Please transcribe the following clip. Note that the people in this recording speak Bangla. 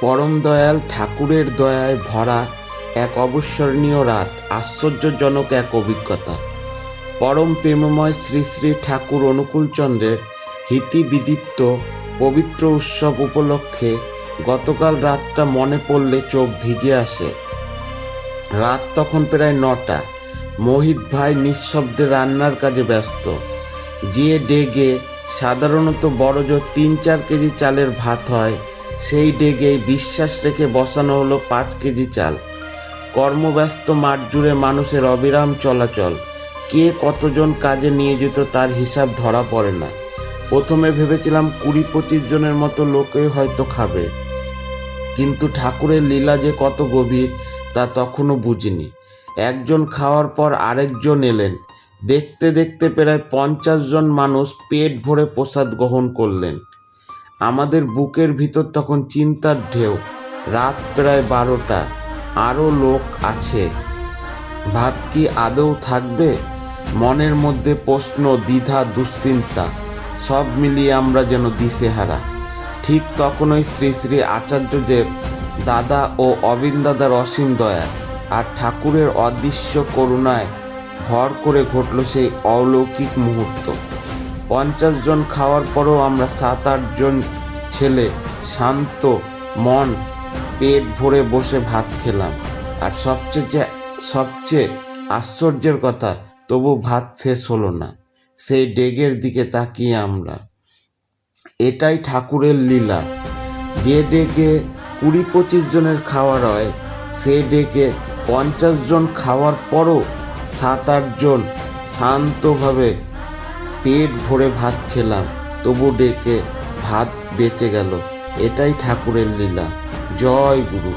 পরম দয়াল ঠাকুরের দয়ায় ভরা এক অবিস্মরণীয় রাত, আশ্চর্যজনক এক অভিজ্ঞতা। পরম প্রেমময় শ্রী শ্রী ঠাকুর অনুকূলচন্দ্রের হিতি বিদীপ্ত পবিত্র উৎসব উপলক্ষে গতকাল রাতটা মনে পড়লে চোখ ভিজে আসে। রাত তখন প্রায় 9টা। মোহিত ভাই নিঃশব্দে রান্নার কাজে ব্যস্ত। যে ডেগে সাধারণত বড়জোর 3-4 কেজি চালের ভাত হয়, সেই ডেগেই বিশ্বাস রেখে বসানো হলো 5 কেজি চাল। কর্মব্যস্ত মাঠ জুড়ে মানুষের অবিরাম চলাচল। কে কতজন কাজে নিয়োজিত তার হিসাব ধরা পড়ে না। প্রথমে ভেবেছিলাম 20-25 জনের মতো লোকই হয়তো খাবে, কিন্তু ঠাকুরের লীলা যে কত গভীর তা তখনও বুঝিনি। একজন খাওয়ার পর আরেকজন এলেন। দেখতে দেখতে প্রায় 50 জন মানুষ পেট ভরে প্রসাদ গ্রহণ করলেন। আমাদের বুকের ভিতর তখন চিন্তার ঢেউ। রাত প্রায় 12টা, আরও লোক আছে, ভাত কি আদৌ থাকবে? মনের মধ্যে প্রশ্ন, দ্বিধা, দুশ্চিন্তা, সব মিলিয়ে আমরা যেন দিশেহারা। ঠিক তখনই শ্রী শ্রী আচার্যদেব দাদা ও অবিন দাদার অসীম দয়া আর ঠাকুরের অদৃশ্য করুণায় ভর করে ঘটল সেই অলৌকিক মুহূর্ত। 50 জন খাওয়ার পরেও আমরা 7-8 জন ছেলে শান্ত মন পেট ভরে বসে ভাত খেলাম। আর সবচেয়ে আশ্চর্যের কথা, তবু ভাত শেষ হলো না। সেই ডেগের দিকে তাকিয়ে আমরা। এটাই ঠাকুরের লীলা। যে ডেকে 20-25 জনের খাওয়ার হয়, সে ডেকে 50 জন খাওয়ার পরও 7-8 জন শান্তভাবে পেট ভরে ভাত খেলাম, তবু ডেকে ভাত বেঁচে গেল। এটাই ঠাকুরের লীলা। জয় গুরু।